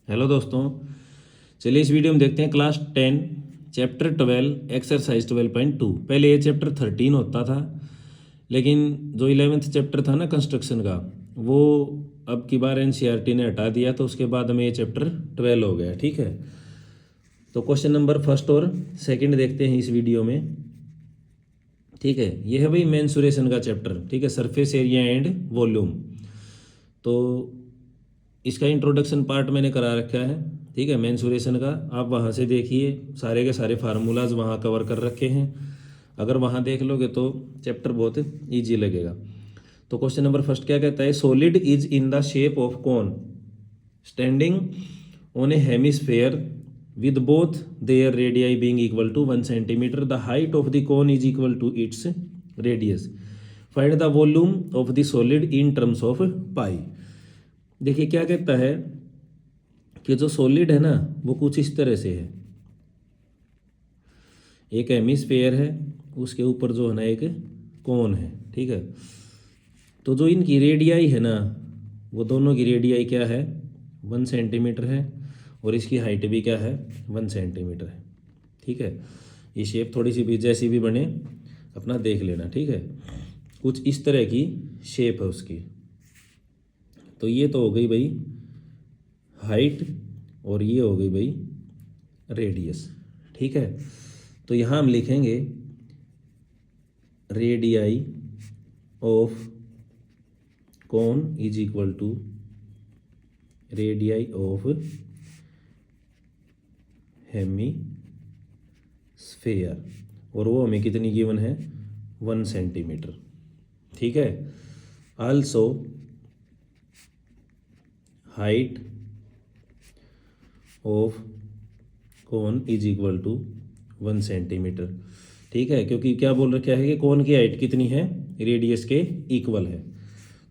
Hello दोस्तों, चलिए इस वीडियो में देखते हैं क्लास 10 चैप्टर 12 एक्सरसाइज 12.2। पहले ये चैप्टर 13 होता था, लेकिन जो 11th चैप्टर था ना कंस्ट्रक्शन का, वो अब की बार एनसीईआरटी ने हटा दिया, तो उसके बाद हमें ये चैप्टर 12 हो गया। ठीक है, तो क्वेश्चन नंबर फर्स्ट और सेकंड देखते हैं इस वीडियो में। ठीक है, ये है भाई मेंसुरेशन का चैप्टर। ठीक है, सरफेस एरिया एंड वॉल्यूम। तो इसका इंट्रोडक्शन पार्ट मैंने करा रखा है। ठीक है, मेंसुरेशन का आप वहाँ से देखिए, सारे के सारे फार्मूलाज वहाँ कवर कर रखे हैं। अगर वहाँ देख लोगे तो चैप्टर बहुत इजी लगेगा। तो क्वेश्चन नंबर फर्स्ट क्या कहता है? Solid is in the shape of cone standing on A hemisphere with both their radii being equal to 1 centimeter. The height of the cone is equal to its radius. Find the volume of the solid in terms of pi. देखिए क्या कहता है कि जो solid है ना वो कुछ इस तरह से है। एक हेमिस्फेयर है, उसके ऊपर जो है ना एक कोन है। ठीक है, तो जो इनकी रेडियाई है ना, वो दोनों की रेडियाई क्या है? 1 सेंटीमीटर है, और इसकी हाइट भी क्या है? 1 सेंटीमीटर है। ठीक है, ये शेप थोड़ी सी भी जैसी भी बने अपना देख लेना। ठीक है, कुछ इस तरह की शेप है उसकी। तो ये तो हो गई भाई हाइट, और ये हो गई भाई रेडियस। ठीक है, तो यहाँ हम लिखेंगे radii of cone is equal to radii of hemisphere, और वो हमें कितनी गिवन है? 1 सेंटीमीटर। ठीक है, also height of cone is equal to 1 centimetre. ठीक है, क्योंकि क्या बोल रखा है कि कोन की हाइट कितनी है? रेडियस के इक्वल है।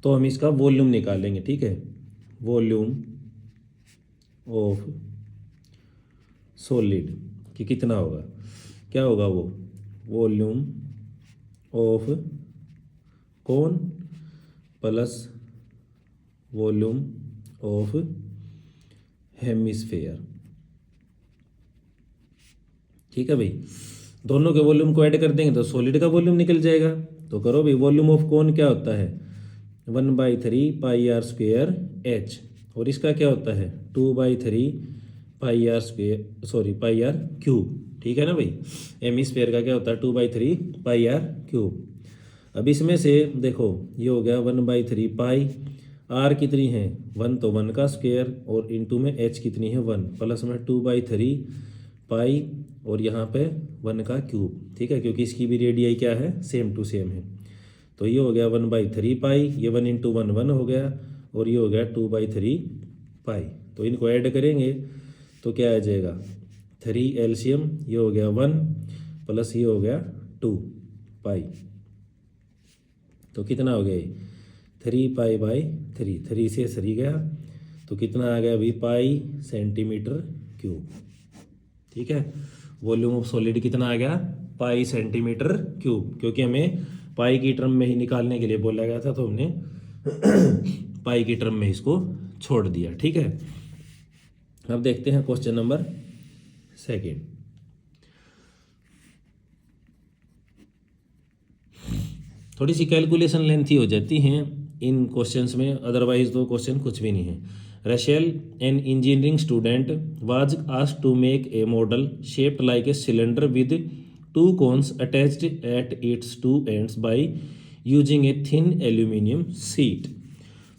तो हम इसका वॉल्यूम निकालेंगे। ठीक है, वॉल्यूम ऑफ सॉलिड कि कितना होगा? क्या होगा वो? Volume of cone plus volume of hemisphere. ठीक है भाई, दोनों के वॉल्यूम को ऐड कर देंगे तो सॉलिड का वॉल्यूम निकल जाएगा। तो करो भाई, वॉल्यूम ऑफ कोन क्या होता है? 1/3 पाई आर स्क्वेयर एच, और इसका क्या होता है? 2/3 pi R square, sorry pi R cube. ठीक है ना भाई, हेमिस्फेयर का क्या होता है? 2/3 पाई आर क्यूब। अब इसमें से देखो, ये हो गया 1/3 पाई, आर कितनी है? 1, तो 1 का स्क्वेयर, और इंटू में एच कितनी है? 1, प्लस में 2/3 पाई, और यहाँ पे 1 का क्यूब। ठीक है, क्योंकि इसकी भी रेडियाई क्या है? सेम टू सेम है। तो ये हो गया 1/3 पाई, ये 1 इंटू 1 1 हो गया, और ये हो गया 2/3 पाई। तो इनको ऐड करेंगे तो क्या आ जाएगा? 3 एलसीएम, ये हो गया 1 प्लस ये हो गया 2 पाई। तो कितना हो गया ये? 3 पाई बाई 3, 3 से 3 गया, तो कितना आ गया अभी? पाई सेंटीमीटर क्यूब। ठीक है, वॉल्यूम ऑफ सॉलिड कितना आ गया? पाई सेंटीमीटर क्यूब, क्योंकि हमें पाई की टर्म में ही निकालने के लिए बोला गया था, तो हमने पाई की टर्म में इसको छोड़ दिया। ठीक है, अब देखते हैं क्वेश्चन नंबर सेकंड। थोड़ी सी कैलकुलेशन लेंथी हो जाती हैं इन क्वेश्चंस में, अदरवाइज तो क्वेश्चन कुछ भी नहीं है। Rachel, an engineering student, was asked to make a model shaped like a cylinder with 2 cones attached at its 2 ends by using a thin aluminium sheet.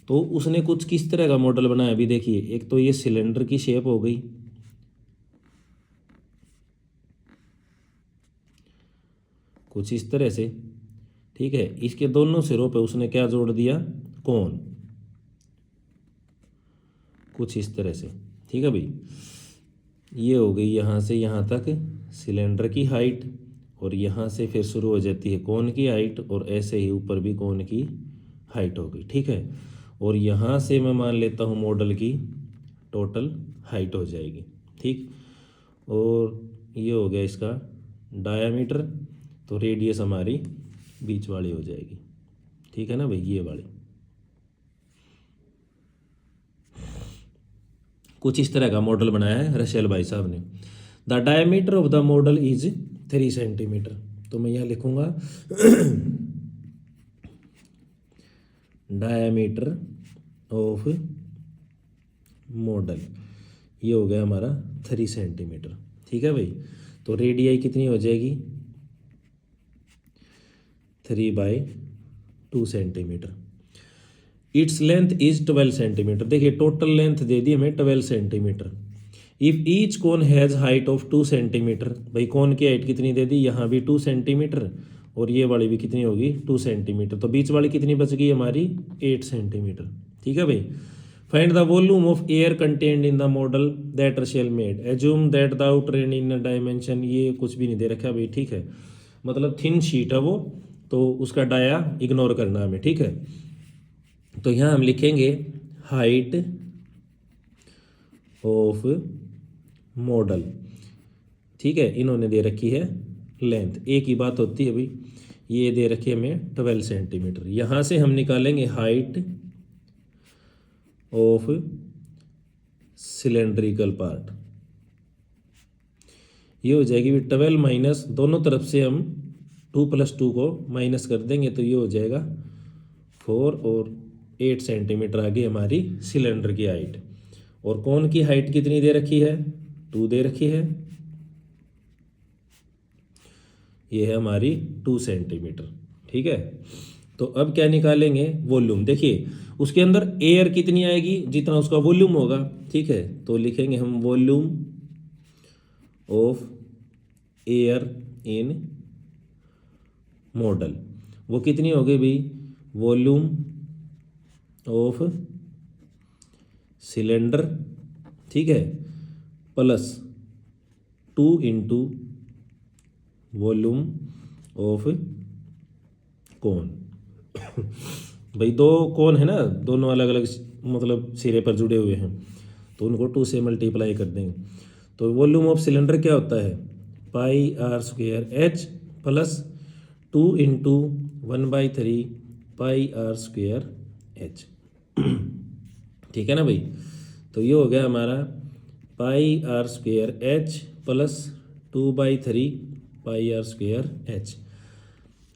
तो उसने कुछ किस तरह का मॉडल बनाया? अभी देखिए, एक तो ये सिलेंडर की शेप हो गई, कुछ इस तरह से। ठीक है, इसके दोनों सिरों पे उसने क्या जोड़ दिया? कोन, कुछ इस तरह से। ठीक है भाई, ये हो गई यहाँ से यहाँ तक सिलेंडर की हाइट, और यहाँ से फिर शुरू हो जाती है कोन की हाइट, और ऐसे ही ऊपर भी कोन की हाइट हो गई। ठीक है, और यहाँ से मैं मान लेता हूँ मॉडल की टोटल हाइट हो जाएगी। ठीक, और ये हो गया इसका डायामीटर, तो रेडियस हमारी बीच वाली हो जाएगी। ठीक है ना भाई, ये वाली। कुछ इस तरह का मॉडल बनाया है रसेल भाई साहब ने। The diameter of the model is 3 centimetre. तो मैं यहाँ लिखूंगा डायमीटर ऑफ मॉडल, ये हो गया हमारा 3 सेंटीमीटर। ठीक है भाई। तो रेडियाई कितनी हो जाएगी 3/2 centimetre. Its length is 12 centimetre. देखिए टोटल लेंथ दे दी हमें 12 centimetre. If each cone has height of 2 centimetre, भाई कोन की हाइट कितनी दे दी, यहाँ भी 2 सेंटीमीटर और ये वाली भी कितनी होगी 2 सेंटीमीटर। तो बीच वाली कितनी बच गई हमारी 8 सेंटीमीटर। ठीक है भाई। Find the volume of air contained in the model that Russell made, assume that the outer and inner dimension, ये कुछ भी नहीं दे रखा भाई। ठीक है, मतलब थिन शीट है वो, तो उसका डाया इग्नोर करना हमें। ठीक है, तो यहाँ हम लिखेंगे हाइट ऑफ मॉडल। ठीक है, इन्होंने दे रखी है लेंथ, एक ही बात होती है भाई, ये दे रखी है हमें 12 सेंटीमीटर। यहाँ से हम निकालेंगे हाइट ऑफ सिलेंड्रिकल पार्ट, ये हो जाएगी 12 माइनस, दोनों तरफ से हम 2 + 2 को माइनस कर देंगे तो ये हो जाएगा 4 और 8 सेंटीमीटर आ गई हमारी सिलेंडर की हाइट। और कोन की हाइट कितनी दे रखी है 2 दे रखी है, ये है हमारी 2 सेंटीमीटर। ठीक है, तो अब क्या निकालेंगे वॉल्यूम। देखिए उसके अंदर एयर कितनी आएगी जितना उसका वॉल्यूम होगा। ठीक है, तो लिखेंगे हम volume of air in model, वो कितनी हो गई भाई, वॉल्यूम ऑफ सिलेंडर, ठीक है, प्लस 2 × वॉल्यूम ऑफ कोन। भाई 2 कोन है ना, दोनों अलग अलग मतलब सिरे पर जुड़े हुए हैं, तो उनको 2 से मल्टीप्लाई कर देंगे। तो वॉल्यूम ऑफ सिलेंडर क्या होता है πr² प्लस 2 × 1/3 πr²h। ठीक है ना भाई, तो ये हो गया हमारा πr² प्लस 2/3 πr²h।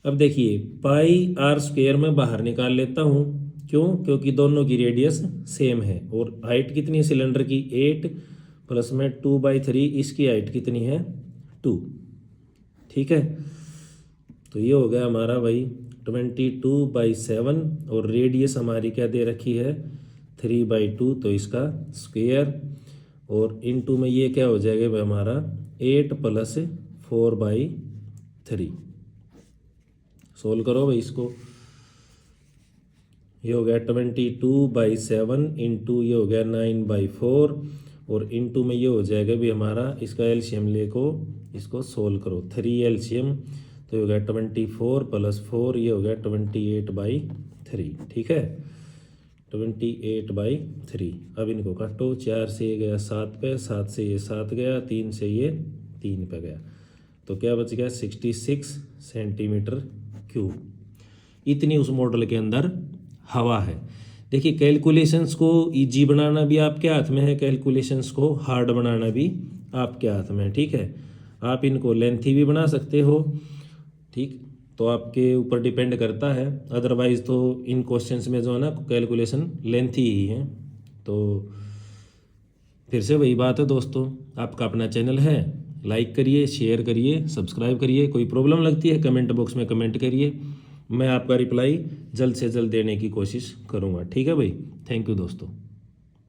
अब देखिए πr² मैं बाहर निकाल लेता हूँ, क्यों, क्योंकि दोनों की रेडियस सेम है और हाइट कितनी है सिलेंडर की 8 प्लस में 2/3, इसकी हाइट कितनी है 2। ठीक है, तो ये हो गया हमारा भाई 22/7 और रेडियस हमारी क्या दे रखी है 3/2, तो इसका स्क्वायर और इनटू में ये क्या हो जाएगा भाई हमारा 8 + 4/3। सोल्व करो भाई इसको, ये हो गया 22/7 इंटू ये हो गया 9/4 और इंटू में ये हो जाएगा भी हमारा, इसका एलसीएम लेको इसको सोल्व करो, 3 एलसीएम, तो ये हो गया 24 + 4, ये हो गया 28/3। ठीक है, 28/3। अब इनको काटो, 4 से ये गया 7 पे, 7 से ये 7 गया, 3 से ये 3 पे गया, तो क्या बच गया 66 सेंटीमीटर क्यूब। इतनी उस मॉडल के अंदर हवा है। देखिए कैलकुलेशंस को इजी बनाना भी आपके हाथ में है, कैलकुलेशंस को हार्ड बनाना भी आपके हाथ में है। ठीक है, आप इनको लेंथी भी बना सकते हो, ठीक, तो आपके ऊपर डिपेंड करता है। अदरवाइज़ तो इन क्वेश्चंस में जो है ना कैलकुलेशन लेंथी ही है। तो फिर से वही बात है दोस्तों, आपका अपना चैनल है, लाइक करिए, शेयर करिए, सब्सक्राइब करिए। कोई प्रॉब्लम लगती है कमेंट बॉक्स में कमेंट करिए, मैं आपका रिप्लाई जल्द से जल्द देने की कोशिश करूँगा। ठीक है भाई, थैंक यू दोस्तों।